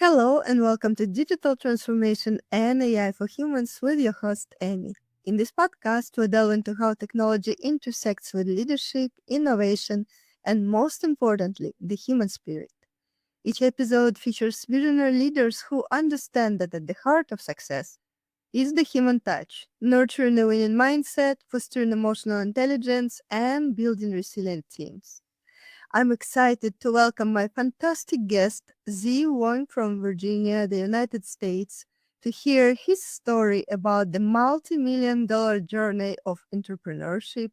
Hello and welcome to Digital Transformation and AI for Humans with your host, Amy. In this podcast, we delve into how technology intersects with leadership, innovation, and most importantly, the human spirit. Each episode features visionary leaders who understand that at the heart of success is the human touch, nurturing a winning mindset, fostering emotional intelligence, and building resilient teams. I'm excited to welcome my fantastic guest, Sze Wong from Virginia, the United States, to hear his story about the multi-million-dollar journey of entrepreneurship.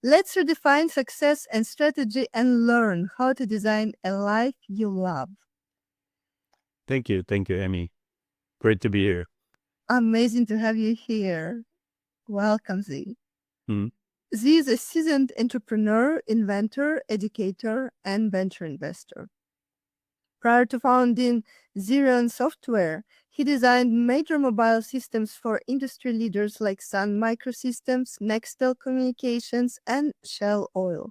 Let's redefine success and strategy and learn how to design a life you love. Thank you, Amy. Great to be here. Amazing to have you here. Welcome, Sze. Hmm. Sze is a seasoned entrepreneur, inventor, educator, and venture investor. Prior to founding Zerion Software, he designed major mobile systems for industry leaders like Sun Microsystems, Nextel Communications, and Shell Oil.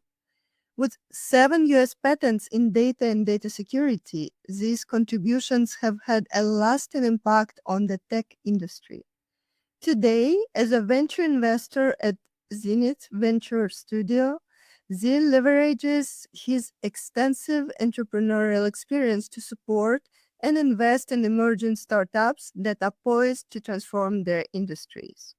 With 7 US patents in data and data security, these contributions have had a lasting impact on the tech industry. Today, as a venture investor at Zenith Venture Studio, Sze leverages his extensive entrepreneurial experience to support and invest in emerging startups that are poised to transform their industries.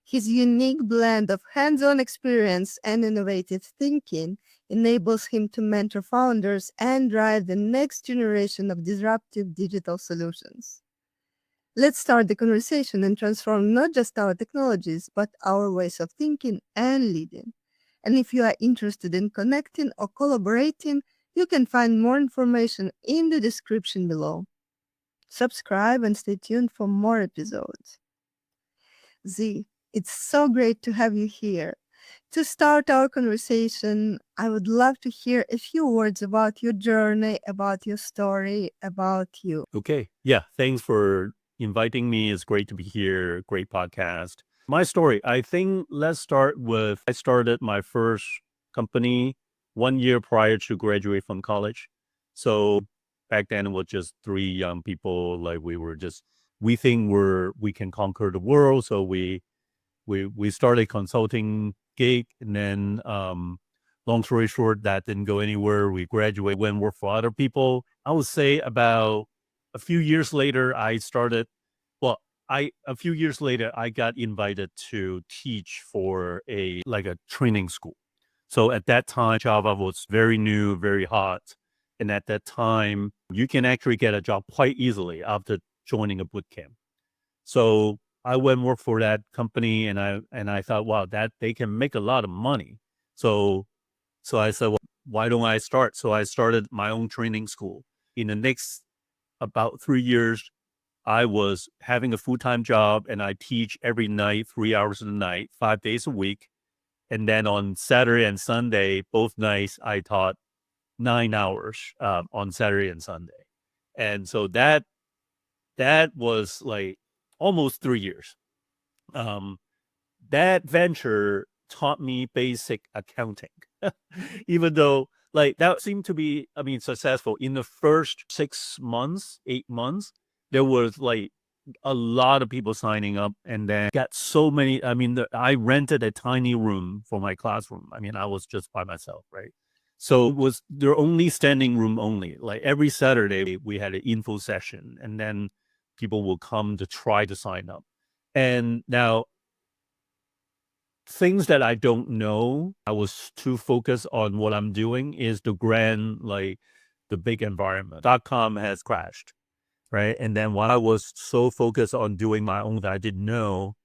His unique blend of hands-on experience and innovative thinking enables him to mentor founders and drive the next generation of disruptive digital solutions. Let's start the conversation and transform not just our technologies, but our ways of thinking and leading. And if you are interested in connecting or collaborating, you can find more information in the description below. Subscribe and stay tuned for more episodes. Sze, it's so great to have you here. To start our conversation, I would love to hear a few words about your journey, about your story, about you. Okay. Yeah. Thanks for inviting me. It's great to be here. Great podcast. My story, I think let's start with I started my first company 1 year prior to graduate from college. So back then it was just three young people. Like we think we can conquer the world. So we started consulting gig, and then long story short, that didn't go anywhere. We graduated, went work for other people. I would say about a few years later, a few years later, I got invited to teach for a training school. So at that time, Java was very new, very hot. And at that time, you can actually get a job quite easily after joining a boot camp. So I went work for that company, and I thought, wow, that they can make a lot of money. So I said, well, why don't I start? So I started my own training school. In the next about 3 years, I was having a full-time job, and I teach every night, 3 hours a night, 5 days a week. And then on Saturday and Sunday, both nights, I taught 9 hours on Saturday and Sunday. And so that was like almost 3 years. That venture taught me basic accounting, even though that seemed to be, successful. In the first 6 months, 8 months, there was a lot of people signing up, and then got so many. I rented a tiny room for my classroom. I was just by myself, right? So it was their only standing room only. Like every Saturday, we had an info session, and then people will come to try to sign up. And now, things that I don't know, I was too focused on what I'm doing, is the the big environment. .com has crashed, right? And then while I was so focused on doing my own that I didn't know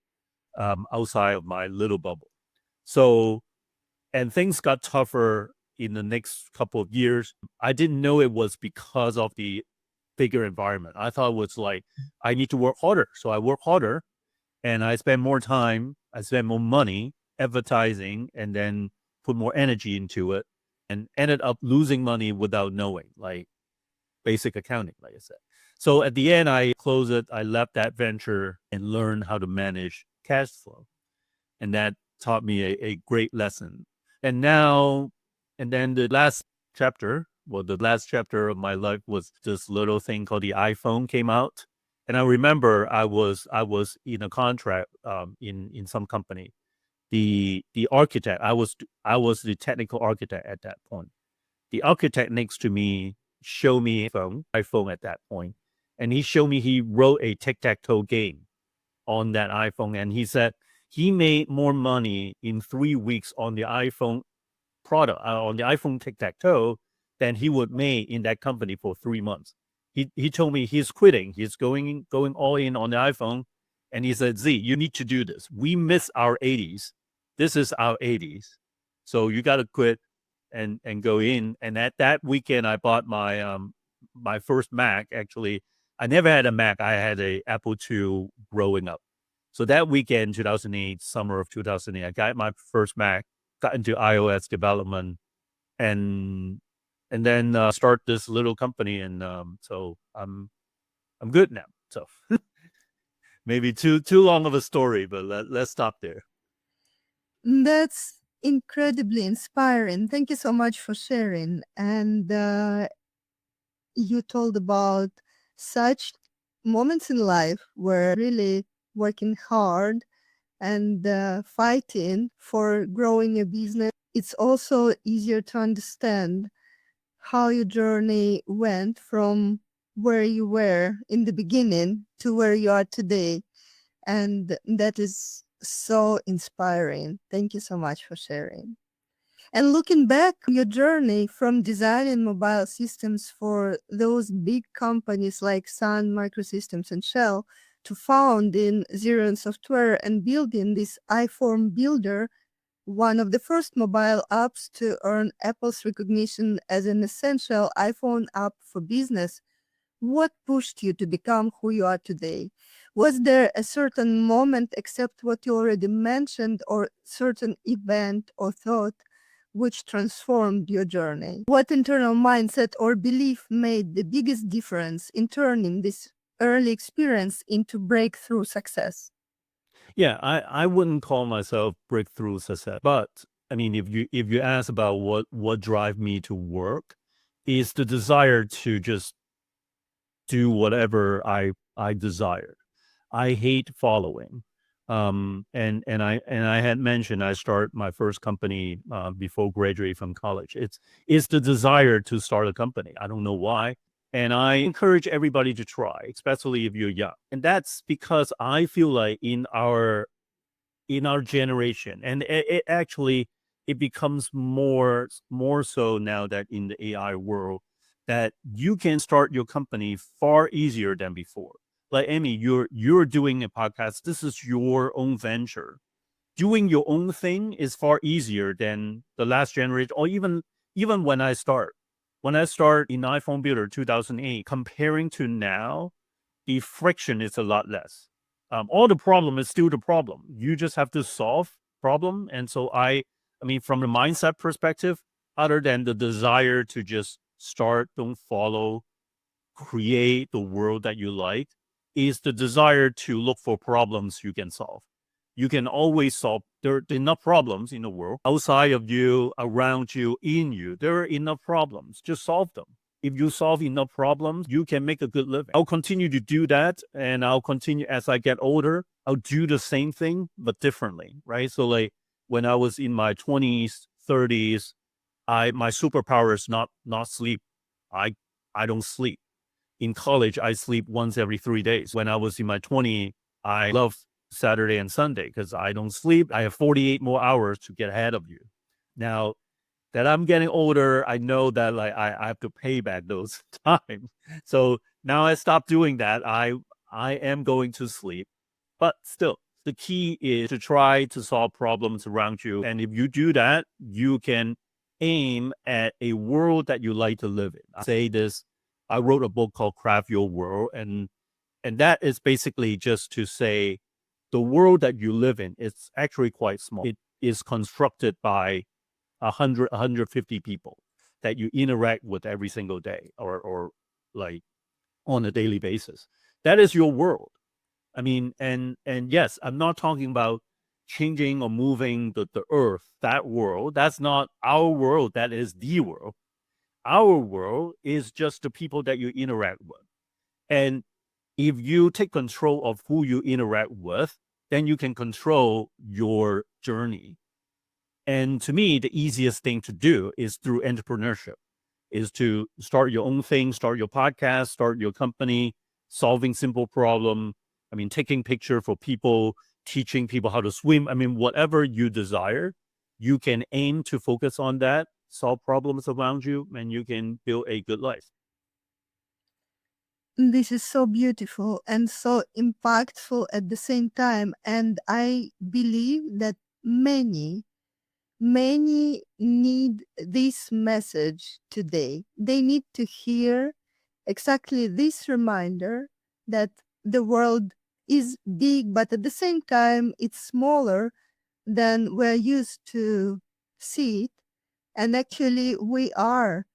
outside of my little bubble. So, and things got tougher in the next couple of years. I didn't know it was because of the bigger environment. I thought it was I need to work harder. So I work harder, and I spend more time, I spend more money advertising, and then put more energy into it, and ended up losing money without knowing, like basic accounting, like I said. So at the end, I closed it. I left that venture and learned how to manage cash flow. And that taught me a great lesson. And then the last chapter the last chapter of my life was this little thing called the iPhone came out. And I remember I was in a contract in some company. The architect, I was the technical architect at that point. The architect next to me showed me iPhone at that point, and he showed me he wrote a tic-tac-toe game on that iPhone, and he said he made more money in 3 weeks on the iPhone product on the iPhone tic-tac-toe than he would make in that company for 3 months. He told me he's quitting. He's going all in on the iPhone, and he said, "Z, you need to do this. We miss our 80s. This is our 80s, so you got to quit and go in." And at that weekend, I bought my first Mac. Actually, I never had a Mac. I had a Apple II growing up. So that weekend, 2008, summer of 2008, I got my first Mac, got into iOS development, and then start this little company. And so I'm good now. So maybe too long of a story, but let's stop there. That's incredibly inspiring. Thank you so much for sharing. And you told about such moments in life where really working hard and fighting for growing your business. It's also easier to understand how your journey went from where you were in the beginning to where you are today. And that is so inspiring. Thank you so much for sharing. And looking back, your journey from designing mobile systems for those big companies like Sun Microsystems and Shell to founding Zerion Software and building this iPhone builder, one of the first mobile apps to earn Apple's recognition as an essential iPhone app for business. What pushed you to become who you are today? Was there a certain moment, except what you already mentioned, or certain event or thought which transformed your journey? What internal mindset or belief made the biggest difference in turning this early experience into breakthrough success? Yeah, I wouldn't call myself breakthrough success, but I mean, if you ask about what drive me to work, is the desire to just do whatever I desire. I hate following. And I had mentioned I start my first company before graduating from college. It's the desire to start a company. I don't know why. And I encourage everybody to try, especially if you're young. And that's because I feel like in our generation, and it actually it becomes more so now that in the AI world, that you can start your company far easier than before. Like Amy, you're doing a podcast. This is your own venture. Doing your own thing is far easier than the last generation, or even when I start. When I start in iPhone Builder 2008, comparing to now, the friction is a lot less. All the problem is still the problem. You just have to solve problem. And so I mean, from the mindset perspective, other than the desire to just start, don't follow, create the world that you like, is the desire to look for problems you can solve. You can always solve. There are enough problems in the world outside of you, around you, in you. There are enough problems. Just solve them. If you solve enough problems, you can make a good living. I'll continue to do that, and I'll continue as I get older. I'll do the same thing, but differently, right? So like when I was in my 20s, 30s, my superpower is not sleep. I don't sleep. In college, I sleep once every 3 days. When I was in my 20s, I love Saturday and Sunday because I don't sleep. I have 48 more hours to get ahead of you. Now that I'm getting older, I know that like I have to pay back those time. So now I stopped doing that. I am going to sleep, but still, the key is to try to solve problems around you. And if you do that, you can aim at a world that you like to live in. I say this. I wrote a book called Craft Your World, and that is basically just to say the world that you live in is actually quite small. It is constructed by 150 people that you interact with every single day or like on a daily basis. That is your world. I mean, and yes, I'm not talking about changing or moving the earth, that world. That's not our world. That is the world. our world is just the people that you interact with. And if you take control of who you interact with, then you can control your journey. And to me, the easiest thing to do is through entrepreneurship, is to start your own thing, start your podcast, start your company, solving simple problem. I mean, taking picture for people, teaching people how to swim. I mean, whatever you desire, you can aim to focus on that, solve problems around you, and you can build a good life. This is so beautiful and so impactful at the same time. And I believe that many need this message today. They need to hear exactly this reminder that the world is big, but at the same time, it's smaller than we're used to see it. And actually, we are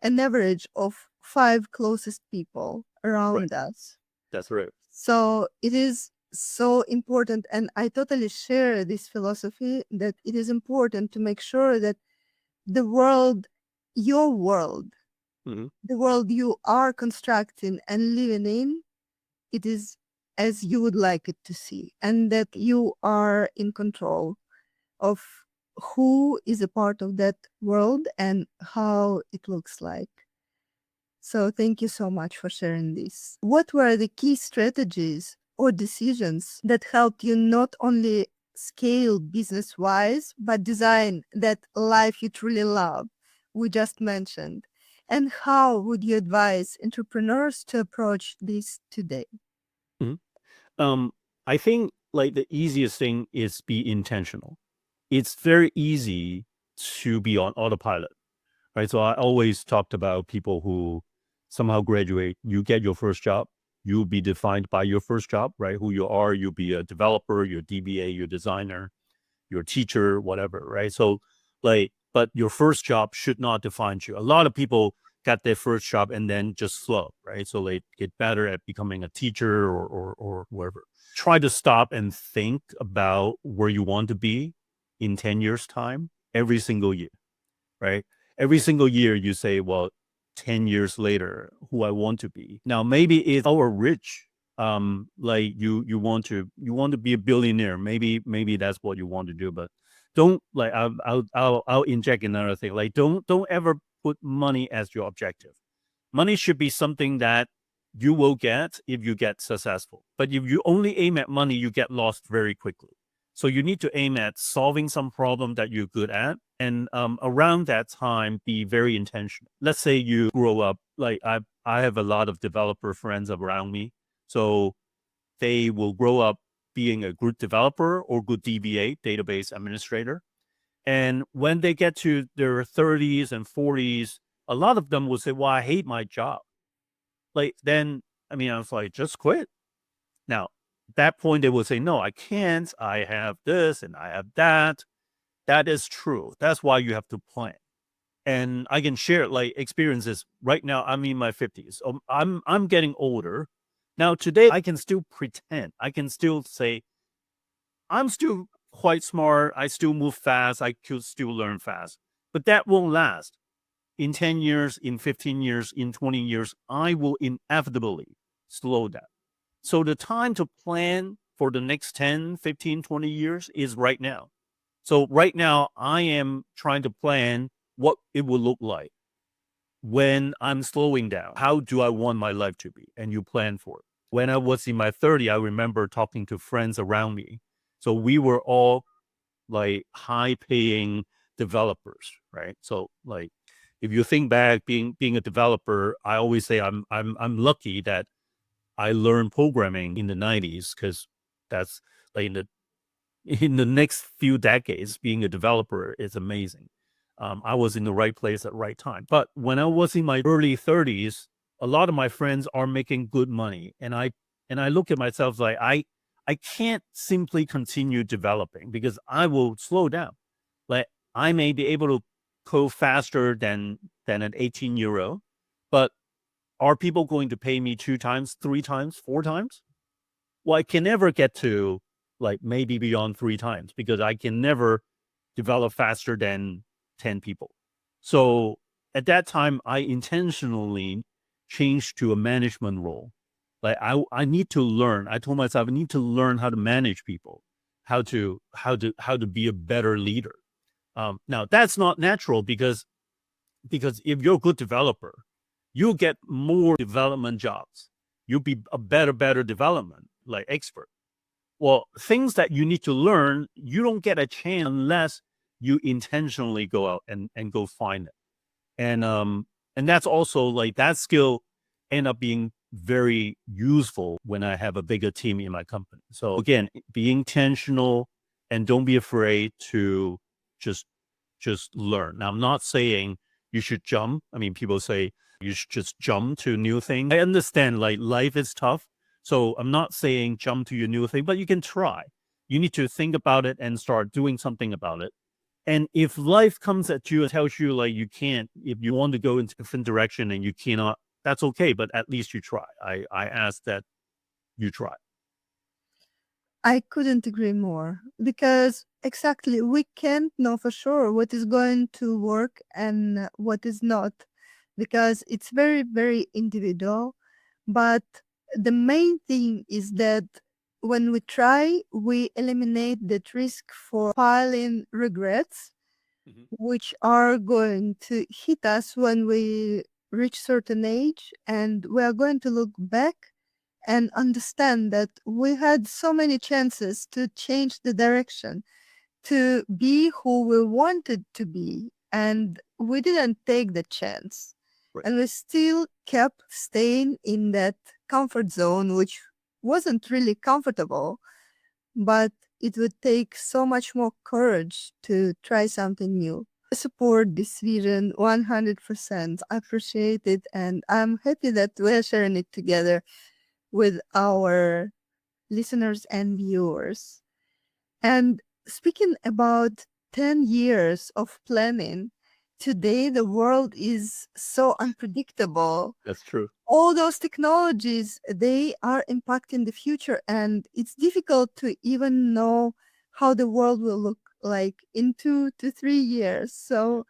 an average of 5 closest people around us. That's right. So it is so important. And I totally share this philosophy that it is important to make sure that the world, your world, the world you are constructing and living in, it is as you would like it to see, and that you are in control of who is a part of that world and how it looks like. So thank you so much for sharing this. What were the key strategies or decisions that helped you not only scale business-wise, but design that life you truly love, we just mentioned? And how would you advise entrepreneurs to approach this today? I think like the easiest thing is be intentional. It's very easy to be on autopilot, right? So I always talked about people who somehow graduate, you get your first job, you'll be defined by your first job, right? Who you are, you'll be a developer, your DBA, your designer, your teacher, whatever, right? So like, but your first job should not define you. A lot of people got their first job and then just slow, right? So they get better at becoming a teacher or whatever. Try to stop and think about where you want to be in 10 years time, every single year, right? Every single year you say, well, 10 years later, who I want to be. Now, maybe it's our rich, like you want to be a billionaire. Maybe that's what you want to do, but don't like, I'll inject another thing. Like, don't ever put money as your objective. Money should be something that you will get if you get successful. But if you only aim at money, you get lost very quickly. So you need to aim at solving some problem that you're good at. And around that time, be very intentional. Let's say you grow up, like I have a lot of developer friends around me. So they will grow up being a good developer or good DBA, database administrator. And when they get to their 30s and 40s, a lot of them will say, well, I hate my job. Like, then, I mean, I was like, just quit. Now, at that point, they will say, no, I can't. I have this and I have that. That is true. That's why you have to plan. And I can share like experiences right now. I'm in my 50s. I'm getting older. Now, today, I can still pretend. I can still say, I'm still quite smart. I still move fast. I could still learn fast. But that won't last. In 10 years, in 15 years, in 20 years, I will inevitably slow down. So the time to plan for the next 10, 15, 20 years is right now. So right now, I am trying to plan what it will look like when I'm slowing down. How do I want my life to be? And you plan for it. When I was in my 30s, I remember talking to friends around me. So we were all like high-paying developers, right? So like, if you think back, being a developer, I always say I'm lucky that I learned programming in the 90s, because that's like in the next few decades, being a developer is amazing. I was in the right place at the right time. But when I was in my early 30s, a lot of my friends are making good money, and I look at myself like I can't simply continue developing because I will slow down. Like, I may be able to code faster than an 18-year-old, but are people going to pay me 2 times, 3 times, 4 times? Well, I can never get to like maybe beyond 3 times because I can never develop faster than 10 people. So at that time, I intentionally changed to a management role. Like I need to learn. I told myself I need to learn how to manage people, how to be a better leader. Now that's not natural because if you're a good developer, you'll get more development jobs. You'll be a better development like expert. Well, things that you need to learn, you don't get a chance unless you intentionally go out and go find it. And that's also like that skill end up being very useful when I have a bigger team in my company. So again, be intentional and don't be afraid to just learn. Now, I'm not saying you should jump. I mean, people say you should just jump to new things. I understand like life is tough. So I'm not saying jump to your new thing, but you can try. You need to think about it and start doing something about it. And if life comes at you and tells you like you can't, if you want to go into a different direction and you cannot, that's okay. But at least you try. I ask that you try. I couldn't agree more, because exactly, we can't know for sure what is going to work and what is not, because it's very, very individual. But the main thing is that when we try, we eliminate that risk for piling regrets, which are going to hit us when we reach certain age, and we are going to look back and understand that we had so many chances to change the direction, to be who we wanted to be, and we didn't take the chance. Right. And we still kept staying in that comfort zone, which wasn't really comfortable, but it would take so much more courage to try something new. I support this vision 100%. I appreciate it, and I'm happy that we're sharing it together with our listeners and viewers. And speaking about 10 years of planning, today the world is so unpredictable. That's true. All those technologies, they are impacting the future, and it's difficult to even know how the world will look like in 2 to 3 years. So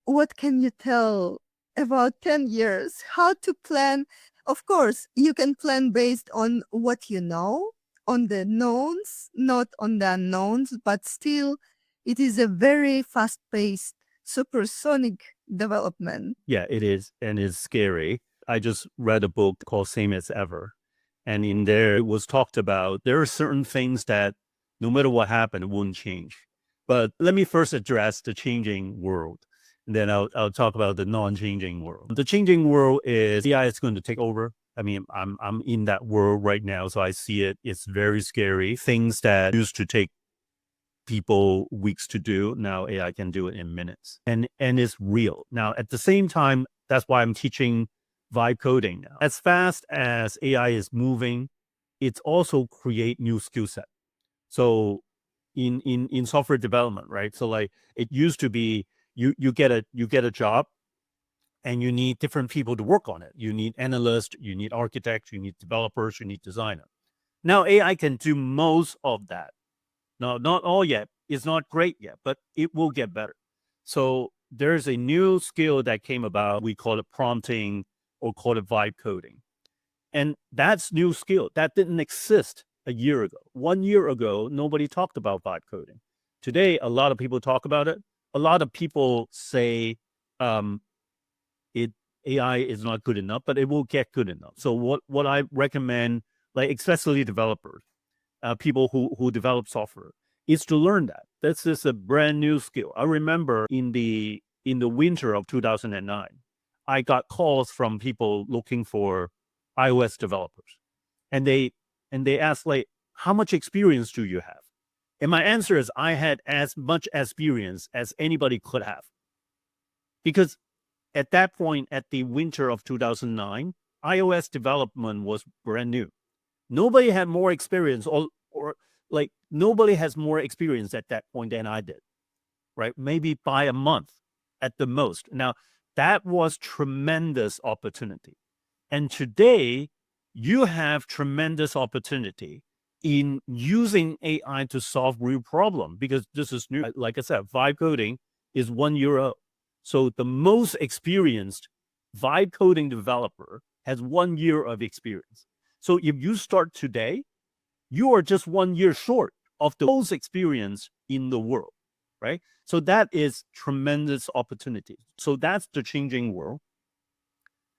what can you tell about 10 years? How to plan? Of course, you can plan based on what you know, on the knowns, not on the unknowns, but still, it is a very fast paced, supersonic development. Yeah, it is. And it's scary. I just read a book called Same as Ever. And in there, it was talked about there are certain things that no matter what happened, it wouldn't change. But let me first address the changing world. And then I'll talk about the non-changing world. The changing world is AI is going to take over. I mean, I'm in that world right now, so I see it. It's very scary. Things that used to take people weeks to do, now AI can do it in minutes. And it's real. Now, at the same time, that's why I'm teaching vibe coding now. As fast as AI is moving, it's also create new skill set. So in software development, right? So like it used to be you get a job and you need different people to work on it. You need analysts, you need architects, you need developers, you need designer. Now AI can do most of that. No, not all yet. It's not great yet, but it will get better. So there's a new skill that came about. We call it prompting or call it vibe coding. And that's new skill that didn't exist a year ago. 1 year ago, nobody talked about vibe coding. Today, a lot of people talk about it. A lot of people say AI is not good enough, but it will get good enough. So what I recommend, like especially developers, people who develop software, is to learn that. This is a brand new skill. I remember in the winter of 2009, I got calls from people looking for iOS developers, and they asked like, "How much experience do you have?" And my answer is, I had as much experience as anybody could have, because at that point, at the winter of 2009, iOS development was brand new. Nobody had more experience, or like nobody has more experience at that point than I did, right? Maybe by a month at the most. Now, that was tremendous opportunity. And today, you have tremendous opportunity in using AI to solve real problem, because this is new. Like I said, vibe coding is 1 year old. So the most experienced vibe coding developer has 1 year of experience. So if you start today, you are just 1 year short of the most experience in the world, right? So that is tremendous opportunity. So that's the changing world.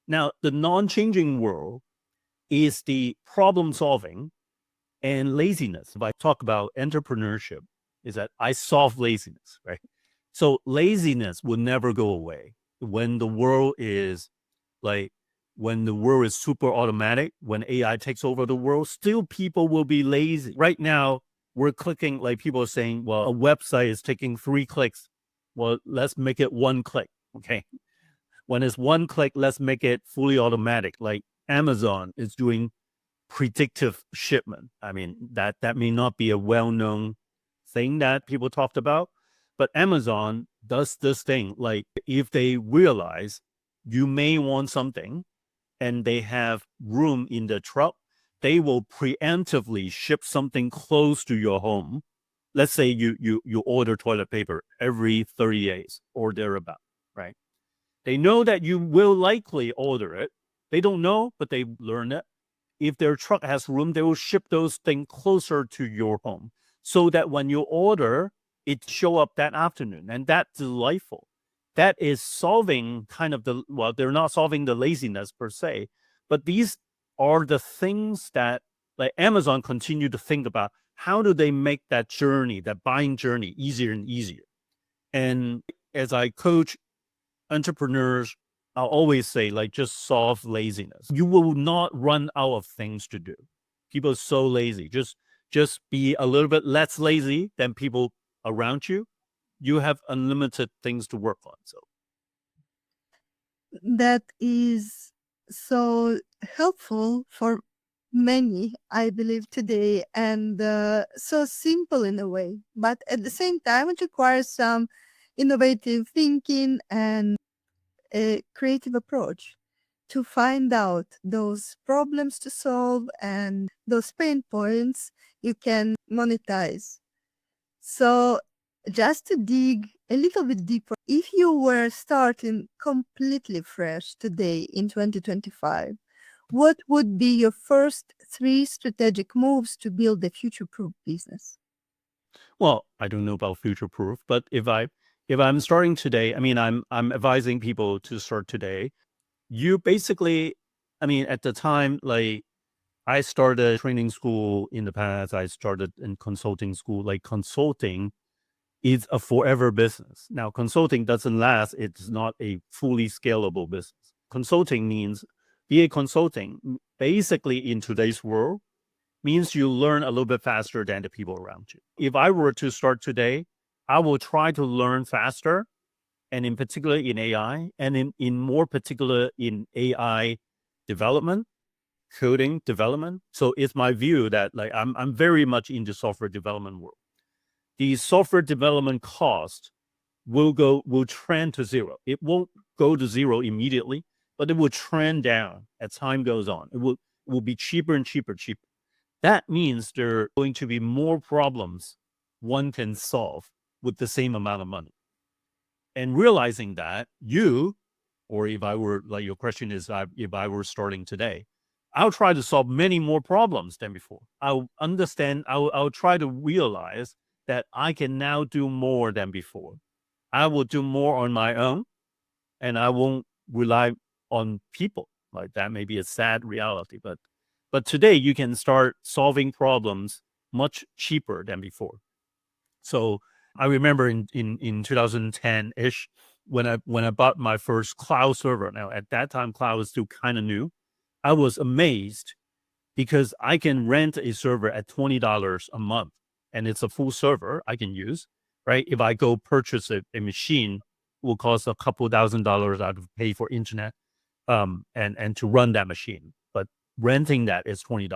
Now, the non-changing world is the problem solving and laziness. If I talk about entrepreneurship, is that I solve laziness, right? So laziness will never go away when the world is when the world is super automatic, when AI takes over the world, still people will be lazy. Right now, we're clicking, like people are saying, well, a website is taking 3 clicks. Well, let's make it 1 click. Okay. When it's 1 click, let's make it fully automatic. Like Amazon is doing predictive shipment. I mean, that may not be a well-known thing that people talked about, but Amazon does this thing. Like if they realize you may want something and they have room in the truck, they will preemptively ship something close to your home. Let's say you order toilet paper every 30 days or thereabout, right? They know that you will likely order it. They don't know, but they learn it. If their truck has room, they will ship those things closer to your home so that when you order, it show up that afternoon. And that's delightful. That is solving kind of they're not solving the laziness per se, but these are the things that like Amazon continue to think about. How do they make that journey, that buying journey easier and easier? And as I coach entrepreneurs, I'll always say, like, just solve laziness. You will not run out of things to do. People are so lazy. Just be a little bit less lazy than people around you. You have unlimited things to work on. So That is so helpful for many, I believe, today, and so simple in a way. But at the same time, it requires some innovative thinking and a creative approach to find out those problems to solve and those pain points you can monetize. So just to dig a little bit deeper, if you were starting completely fresh today in 2025, what would be your first 3 strategic moves to build a future-proof business? well, I don't know about future proof, but if I'm starting today, I mean, I'm advising people to start today. You basically, I mean, at the time, like I started training school in the past. I started in consulting school. Like consulting is a forever business. Now, consulting doesn't last. It's not a fully scalable business. Consulting means BA consulting, basically in today's world, means you learn a little bit faster than the people around you. If I were to start today, I will try to learn faster, and in particular in AI, and in more particular in AI development, coding development. So it's my view that like I'm very much in the software development world. The software development cost will trend to zero. It won't go to zero immediately, but it will trend down as time goes on. It will be cheaper and cheaper. That means there are going to be more problems one can solve with the same amount of money. And realizing that or if I were, like your question is, if I were starting today, I'll try to solve many more problems than before. I'll try to realize that I can now do more than before. I will do more on my own and I won't rely on people. Like that may be a sad reality, but today you can start solving problems much cheaper than before. So I remember in 2010-ish when I bought my first cloud server. Now at that time cloud was still kind of new. I was amazed because I can rent a server at $20 a month and it's a full server I can use, right? If I go purchase a machine, it will cost a couple $1,000 I have to pay for internet and to run that machine. But renting that is $20.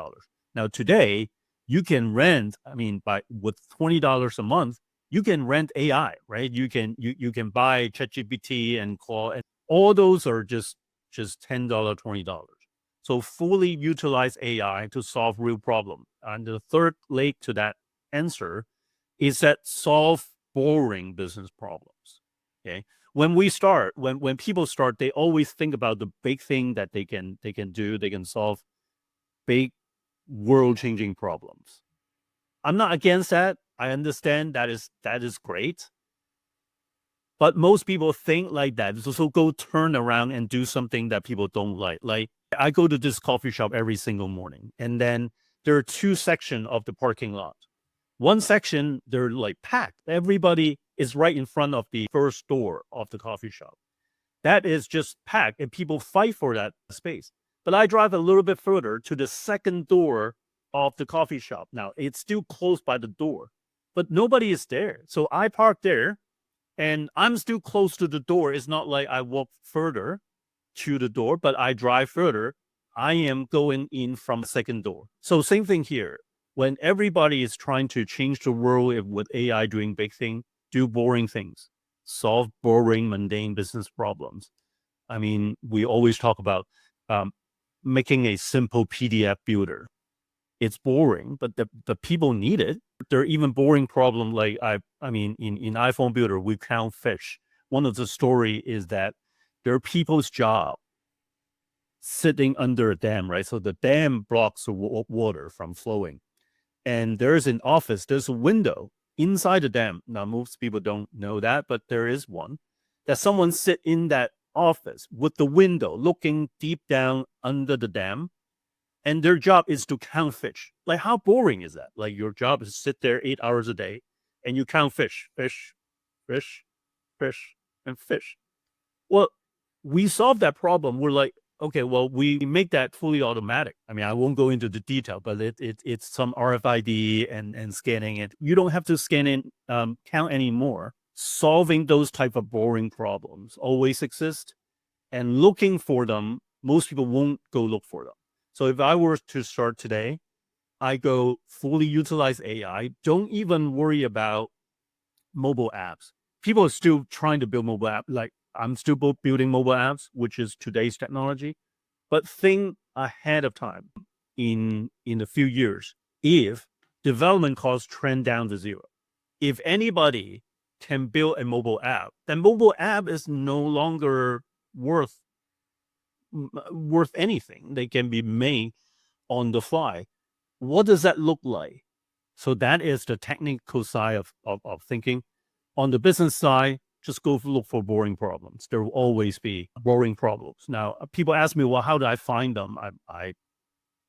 Now today, you can rent, I mean, with $20 a month, you can rent AI, right? You can buy ChatGPT and Claude, and all those are just $10, $20. So fully utilize AI to solve real problems. And the third leg to that answer is that solve boring business problems. Okay. when we start, when people start, they always think about the big thing that they can do. They can solve big world-changing problems. I'm not against that. I understand that is great. But most people think like that. So go turn around and do something that people don't like. Like I go to this coffee shop every single morning, and then there are two sections of the parking lot. One section, they're like packed. Everybody is right in front of the first door of the coffee shop. That is just packed, and people fight for that space. But I drive a little bit further to the second door of the coffee shop. Now, it's still close by the door, but nobody is there. So I park there, and I'm still close to the door. It's not like I walk further to the door, but I drive further. I am going in from the second door. So same thing here. When everybody is trying to change the world with AI doing big things, do boring things, solve boring, mundane business problems. I mean, we always talk about making a simple PDF builder. It's boring, but the people need it. There are even boring problems like I mean, in iPhone Builder, we count fish. One of the story is that there are people's job sitting under a dam, right? So the dam blocks the water from flowing. And there's an office, there's a window inside the dam. Now, most people don't know that, but there is one. That someone sit in that office with the window looking deep down under the dam. And their job is to count fish. Like, how boring is that? Like, your job is to sit there 8 hours a day and you count fish, fish, fish, fish, and fish. Well, we solved that problem. We're like, okay, well, we make that fully automatic. I mean, I won't go into the detail, but it's some RFID and scanning it. You don't have to scan in, count anymore. Solving those type of boring problems always exist, and looking for them, most people won't go look for them. So if I were to start today, I go fully utilize AI. Don't even worry about mobile apps. People are still trying to build mobile apps. Like, I'm still building mobile apps, which is today's technology. But think ahead of time in a few years, if development costs trend down to zero, if anybody can build a mobile app, then mobile app is no longer worth anything. They can be made on the fly. What does that look like? So that is the technical side of thinking. On the business side, just go look for boring problems. There will always be boring problems. Now, people ask me, well, how do I find them? I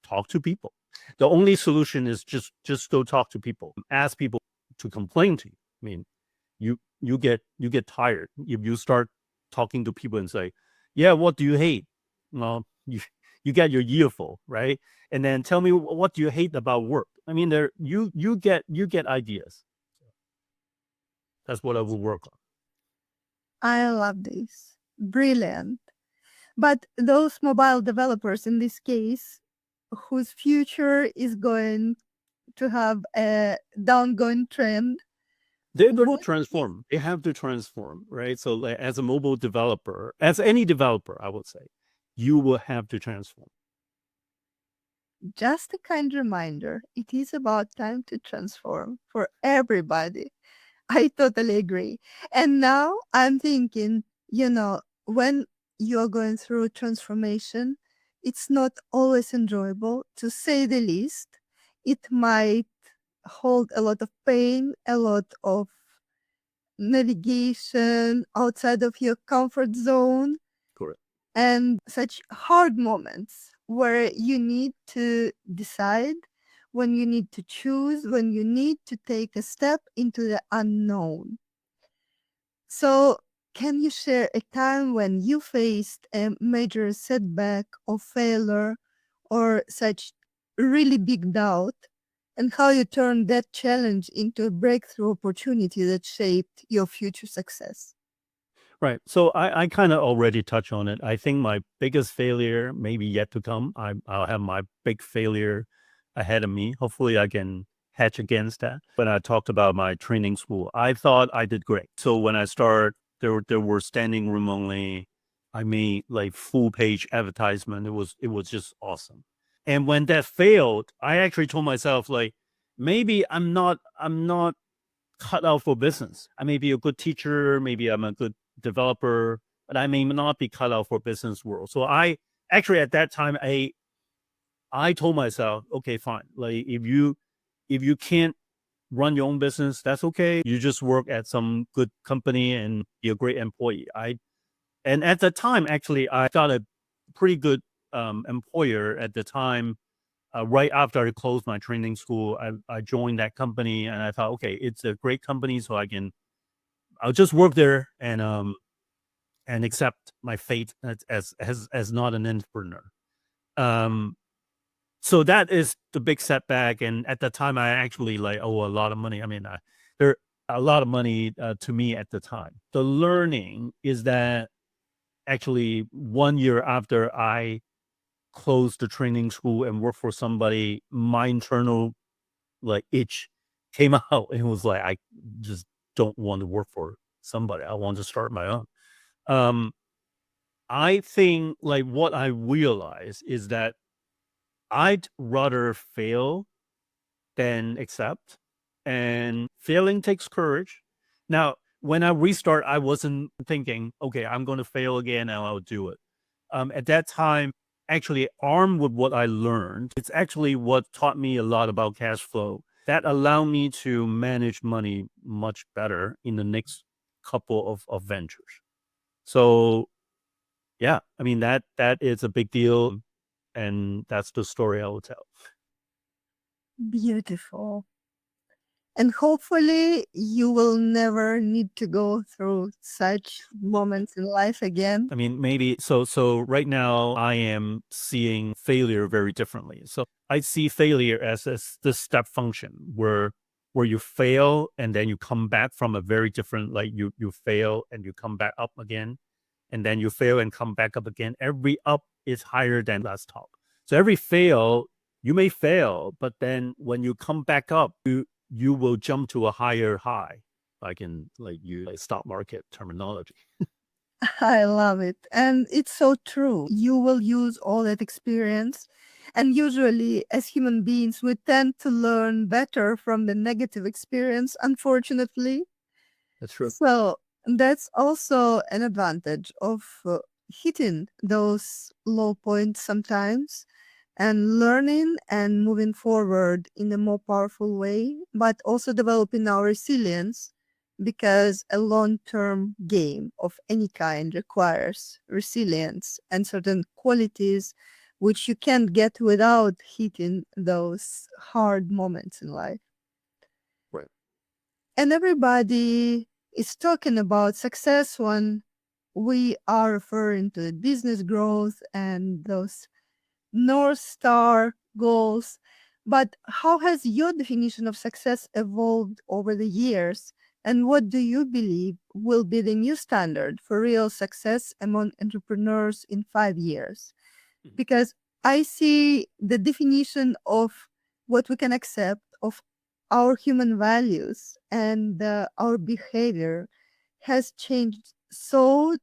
talk to people. The only solution is just go talk to people. Ask people to complain to you. I mean, you get tired if you start talking to people and say, yeah, what do you hate? Well, you get your earful, right? And then tell me, what do you hate about work? I mean, you get ideas. That's what I will work on. I love this. Brilliant. But those mobile developers in this case, whose future is going to have a downgoing trend, They're going to transform. They have to transform, right? So like, as a mobile developer, as any developer, I would say, you will have to transform. Just a kind reminder, it is about time to transform for everybody. I totally agree. And now I'm thinking, when you're going through transformation, it's not always enjoyable, to say the least. It might hold a lot of pain, a lot of navigation outside of your comfort zone. Correct. And such hard moments where you need to decide, when you need to choose, when you need to take a step into the unknown. So, can you share a time when you faced a major setback or failure or such really big doubt, and how you turned that challenge into a breakthrough opportunity that shaped your future success? Right. So I kind of already touched on it. I think my biggest failure may be yet to come. I'll have my big failure ahead of me. Hopefully I can hedge against that. When I talked about my training school, I thought I did great. So when I started, there were standing room only. I made like full page advertisement. It was just awesome. And when that failed, I actually told myself, like, maybe I'm not cut out for business. I may be a good teacher. Maybe I'm a good developer, but I may not be cut out for business world. So I actually at that time, I told myself, okay, fine. Like if you can't run your own business, that's okay. You just work at some good company and be a great employee. And at the time, actually, I got a pretty good employer at the time. Right after I closed my training school, I joined that company, and I thought, okay, it's a great company, so I'll just work there and accept my fate as not an entrepreneur. So that is the big setback. And at the time, I actually like owe a lot of money. I mean, there a lot of money to me at the time. The learning is that actually 1 year after I closed the training school and worked for somebody, my internal like itch came out and it was like, I just don't want to work for somebody. I want to start my own. Um, I think like what I realized is that I'd rather fail than accept. And failing takes courage. Now, when I restart, I wasn't thinking, okay, I'm going to fail again and I'll do it. At that time, actually, armed with what I learned, it's actually what taught me a lot about cash flow. That allowed me to manage money much better in the next couple of ventures. So, yeah, I mean, that is a big deal. And that's the story I will tell. Beautiful. And hopefully you will never need to go through such moments in life again. I mean, maybe so right now I am seeing failure very differently. So I see failure as this step function where you fail and then you come back from a very different, like you fail and you come back up again, and then you fail and come back up again. Every up is higher than last top. So every fail, you may fail, but then when you come back up, you will jump to a higher high, like in like stock market terminology. I love it. And it's so true. You will use all that experience. And usually, as human beings, we tend to learn better from the negative experience, unfortunately. That's true. So that's also an advantage of hitting those low points sometimes and learning and moving forward in a more powerful way, but also developing our resilience because a long-term game of any kind requires resilience and certain qualities which you can't get without hitting those hard moments in life. Right. And everybody is talking about success when we are referring to business growth and those North Star goals. But how has your definition of success evolved over the years? And what do you believe will be the new standard for real success among entrepreneurs in 5 years? Because I see the definition of what we can accept of our human values and our behavior has changed so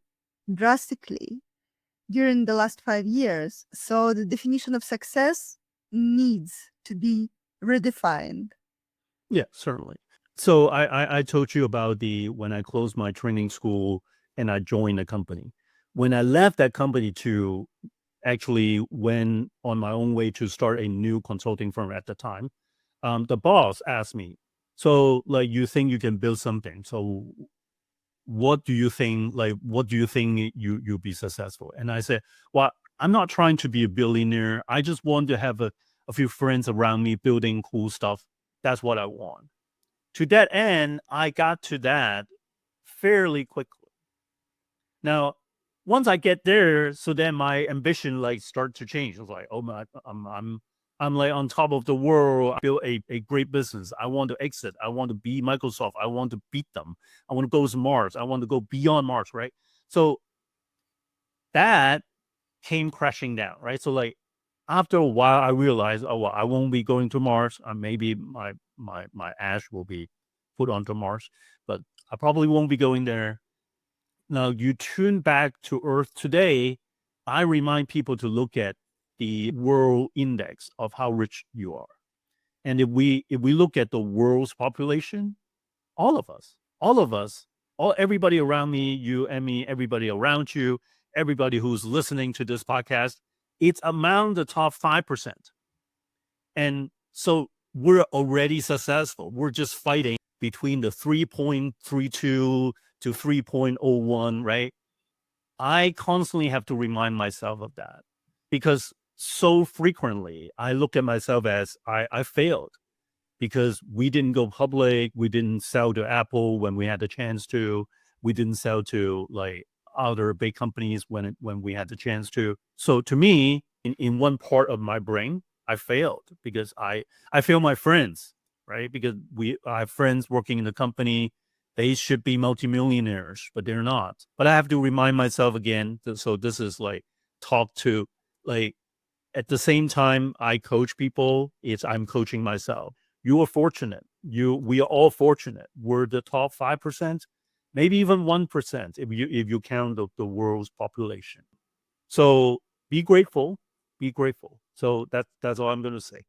drastically during the last 5 years. So the definition of success needs to be redefined. Yeah, certainly. So I told you about when I closed my training school and I joined a company. When I left that company to actually went on my own way to start a new consulting firm at the time, the boss asked me, so like you think you can build something. So what do you think, you'll be successful? And I said, well, I'm not trying to be a billionaire. I just want to have a few friends around me building cool stuff. That's what I want. To that end, I got to that fairly quickly. Now, once I get there, so then my ambition like start to change. I was like, oh my, I'm like on top of the world. I build a great business. I want to exit. I want to be Microsoft. I want to beat them. I want to go to Mars. I want to go beyond Mars, right? So that came crashing down, right? So like after a while, I realized, oh well, I won't be going to Mars. Maybe my ash will be put onto Mars, but I probably won't be going there. Now you tune back to Earth today, I remind people to look at the world index of how rich you are. And if we look at the world's population, all of us everybody around me, you and me, everybody around you, everybody who's listening to this podcast, it's among the top 5%. And so we're already successful. We're just fighting between the 3.32 to 3.01, right? I constantly have to remind myself of that because so frequently I look at myself as I failed because we didn't go public. We didn't sell to Apple when we had the chance to. We didn't sell to like other big companies when we had the chance to. So to me, in one part of my brain, I failed because I failed my friends, right? Because I have friends working in the company. They should be multimillionaires, but they're not. But I have to remind myself again. So this is like talk to like at the same time I coach people, I'm coaching myself. You are fortunate. We are all fortunate. We're the top 5%, maybe even 1% if you count the world's population. So be grateful. Be grateful. So that's all I'm going to say.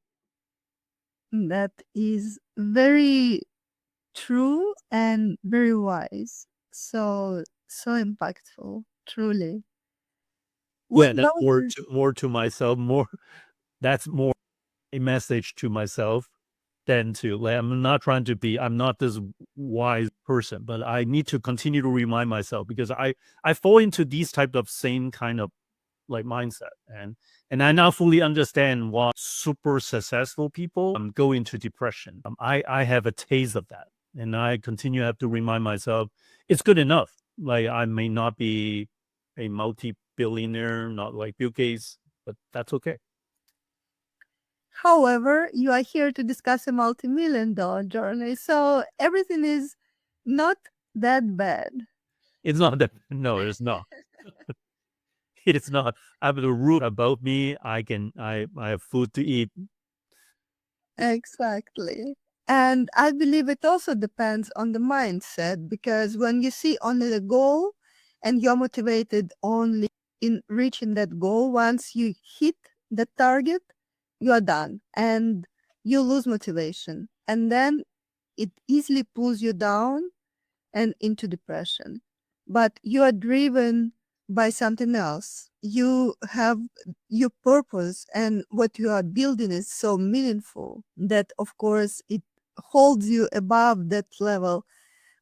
That is very true and very wise. So impactful, truly. Yeah, that's more to myself. That's more a message to myself than to like. I'm not this wise person, but I need to continue to remind myself because I fall into these type of same kind of like mindset, and I now fully understand why super successful people go into depression. I have a taste of that, and I continue to have to remind myself it's good enough. Like I may not be a multi-billionaire, not like Bill Gates, but that's okay. However, you are here to discuss a multi-million-dollar journey, so everything is not that bad. It's not that. No, it's not. It is not. I have the roof above me. I have food to eat. Exactly. And I believe it also depends on the mindset because when you see only the goal and you're motivated only in reaching that goal, once you hit the target, you are done and you lose motivation. And then it easily pulls you down and into depression. But you are driven by something else. You have your purpose, and what you are building is so meaningful that, of course, it holds you above that level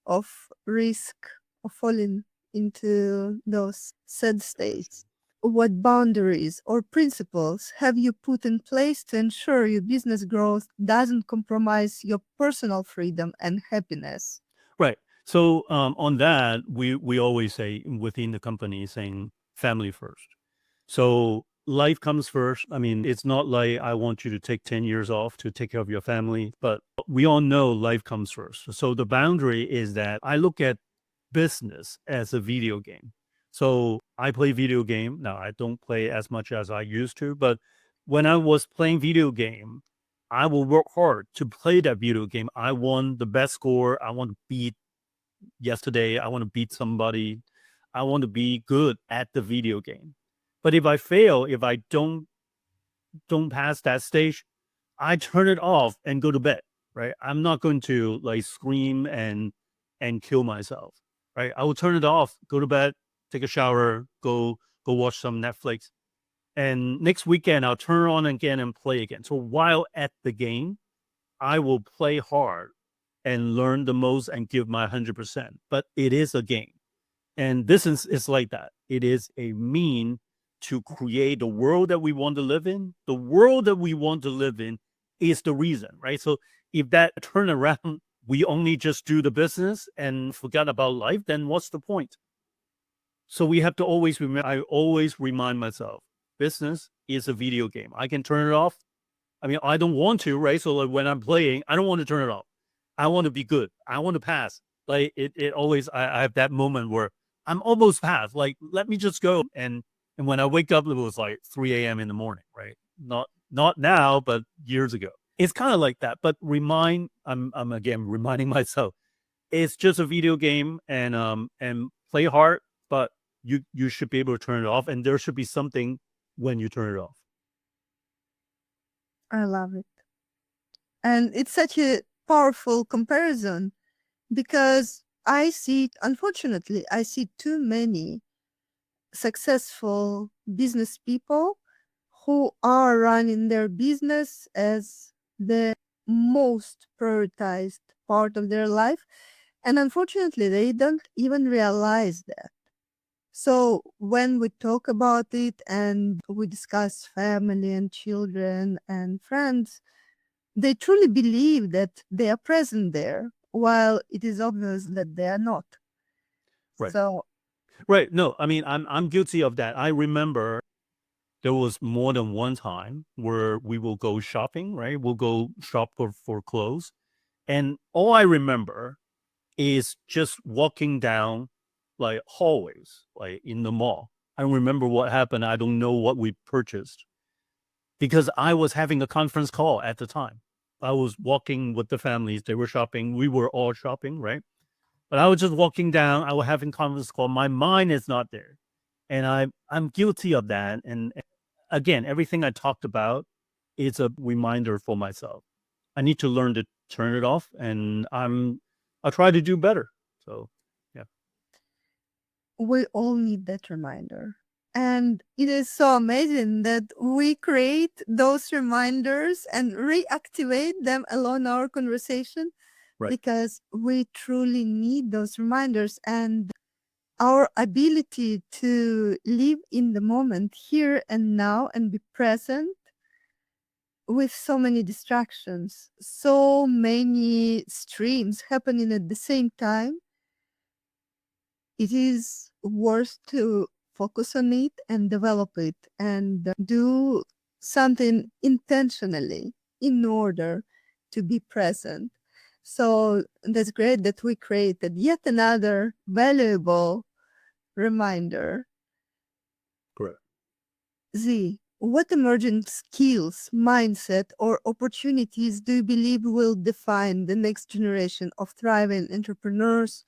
of risk of falling into those sad states. What boundaries or principles have you put in place to ensure your business growth doesn't compromise your personal freedom and happiness? Right. So on that, we always say within the company saying family first. So life comes first. I mean, it's not like I want you to take 10 years off to take care of your family, but we all know life comes first. So the boundary is that I look at business as a video game. So I play video game. Now I don't play as much as I used to, but when I was playing video game, I will work hard to play that video game. I want the best score. I want to beat yesterday. I want to beat somebody. I want to be good at the video game. But if I fail, if I don't pass that stage, I turn it off and go to bed. Right? I'm not going to like scream and kill myself. Right? I will turn it off, go to bed, take a shower, go watch some Netflix, and next weekend I'll turn on again and play again. So while at the game, I will play hard and learn the most and give my 100%. But it is a game. And this is like that. It is a mean to create the world that we want to live in. The world that we want to live in is the reason, right? So if that turn around, we only just do the business and forget about life, then what's the point? So we have to always remember, I always remind myself, business is a video game. I can turn it off. I mean, I don't want to, right? So like when I'm playing, I don't want to turn it off. I want to be good. I want to pass. Like it always, I have that moment where I'm almost past. Like, let me just go. And when I wake up, it was like 3 a.m. in the morning, right? Not now, but years ago. It's kind of like that. But I'm again reminding myself, it's just a video game and play hard, but you should be able to turn it off. And there should be something when you turn it off. I love it. And it's such a powerful comparison because unfortunately, I see too many successful business people who are running their business as the most prioritized part of their life. And unfortunately, they don't even realize that. So when we talk about it and we discuss family and children and friends, they truly believe that they are present there, while it is obvious that they are not. Right. So Right. No, I mean, I'm guilty of that. I remember there was more than one time where we will go shopping, right? We'll go shop for clothes. And all I remember is just walking down like hallways, like in the mall. I don't remember what happened. I don't know what we purchased because I was having a conference call at the time. I was walking with the families. They were shopping. We were all shopping, right? But I was just walking down. I was having conference call. My mind is not there. And I'm guilty of that. And again, everything I talked about is a reminder for myself. I need to learn to turn it off, and I'll try to do better. So, yeah. we all need that reminder. And it is so amazing that we create those reminders and reactivate them along our conversation, Right. because we truly need those reminders. And our ability to live in the moment, here and now, and be present with so many distractions, so many streams happening at the same time, it is worth to focus on it and develop it and do something intentionally in order to be present. So that's great that we created yet another valuable reminder. Correct. Z, what emerging skills, mindset, or opportunities do you believe will define the next generation of thriving entrepreneurs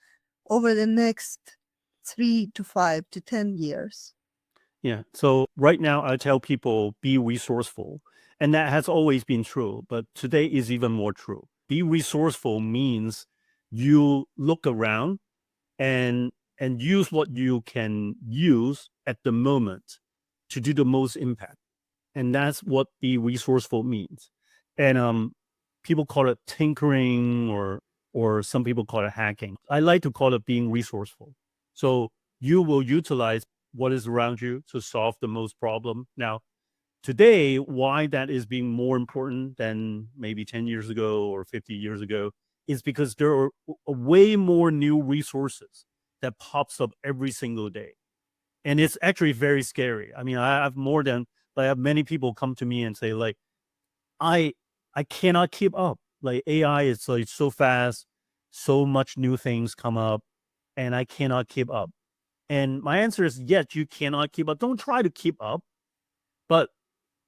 over the next 3 to 5 to 10 years? Yeah. So right now, I tell people be resourceful, and that has always been true, but today is even more true. Be resourceful means you look around and use what you can use at the moment to do the most impact. And that's what be resourceful means. And people call it tinkering, or some people call it hacking. I like to call it being resourceful. So you will utilize what is around you to solve the most problem. Now, today, why that is being more important than maybe 10 years ago or 50 years ago is because there are way more new resources that pops up every single day. And it's actually very scary. I mean, I have many people come to me and say, like, I cannot keep up. Like, AI is like so fast, so much new things come up, and I cannot keep up. And my answer is, yes, you cannot keep up. Don't try to keep up, but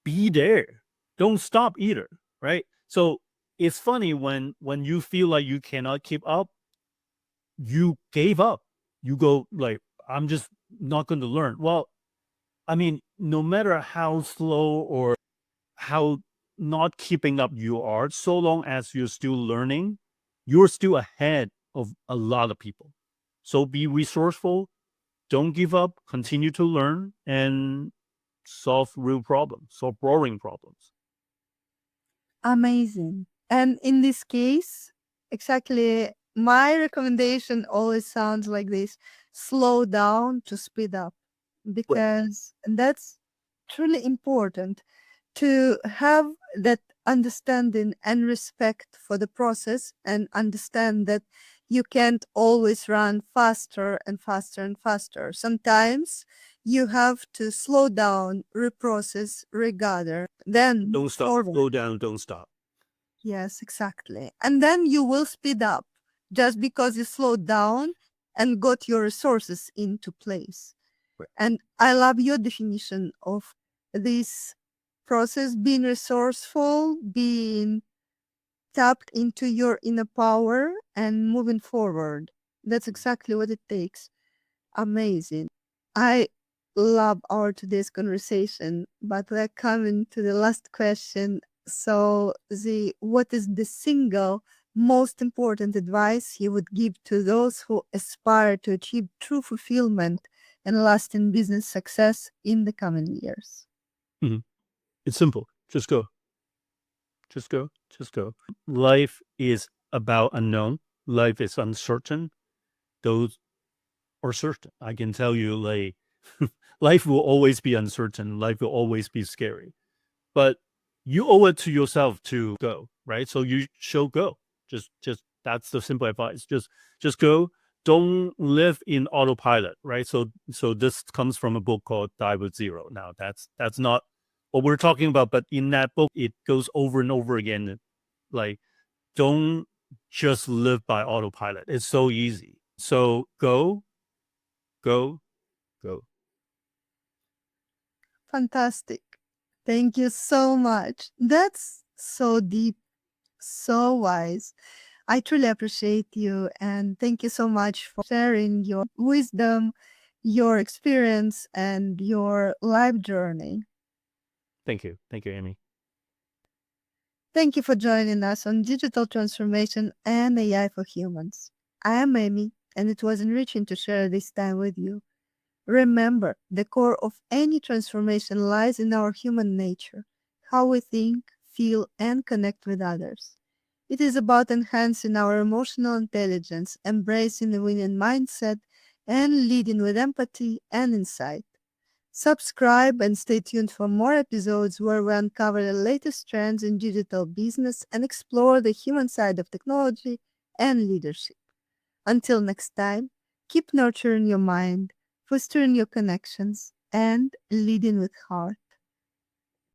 be there. Don't stop either, right? So it's funny when you feel like you cannot keep up, you gave up. You go like, I'm just not going to learn. Well, I mean, no matter how slow or how not keeping up you are, so long as you're still learning, you're still ahead of a lot of people. So be resourceful, don't give up, continue to learn, and solve real problems, solve boring problems. Amazing. And in this case, exactly, my recommendation always sounds like this: slow down to speed up, because that's truly important to have that understanding and respect for the process, and understand that you can't always run faster and faster and faster. Sometimes you have to slow down, reprocess, regather, then Don't stop, forward. slow down, don't stop. Yes, exactly. And then you will speed up just because you slowed down and got your resources into place. Right. And I love your definition of this process: being resourceful, being tapped into your inner power, and moving forward. That's exactly what it takes. Amazing. I love our today's conversation, but we're coming to the last question. So, what is the single most important advice he would give to those who aspire to achieve true fulfillment and lasting business success in the coming years? It's simple. Just go. Just go. Just go. Life is about unknown. Life is uncertain. Those are certain. I can tell you, like, life will always be uncertain. Life will always be scary. But you owe it to yourself to go, right? So you should go. Just that's the simple advice. Just go. Don't live in autopilot, right? So this comes from a book called Die with Zero. Now that's not what we're talking about, but in that book it goes over and over again. Like, don't just live by autopilot. It's so easy. So go. Fantastic. Thank you so much. That's so deep, so wise. I truly appreciate you, and thank you so much for sharing your wisdom, your experience, and your life journey. Thank you, Amy. Thank you for joining us on Digital Transformation and AI for Humans. I am Amy, and it was enriching to share this time with you. Remember, the core of any transformation lies in our human nature, how we think, feel, and connect with others. It is about enhancing our emotional intelligence, embracing the winning mindset, and leading with empathy and insight. Subscribe and stay tuned for more episodes where we uncover the latest trends in digital business and explore the human side of technology and leadership. Until next time, keep nurturing your mind, fostering your connections, and leading with heart.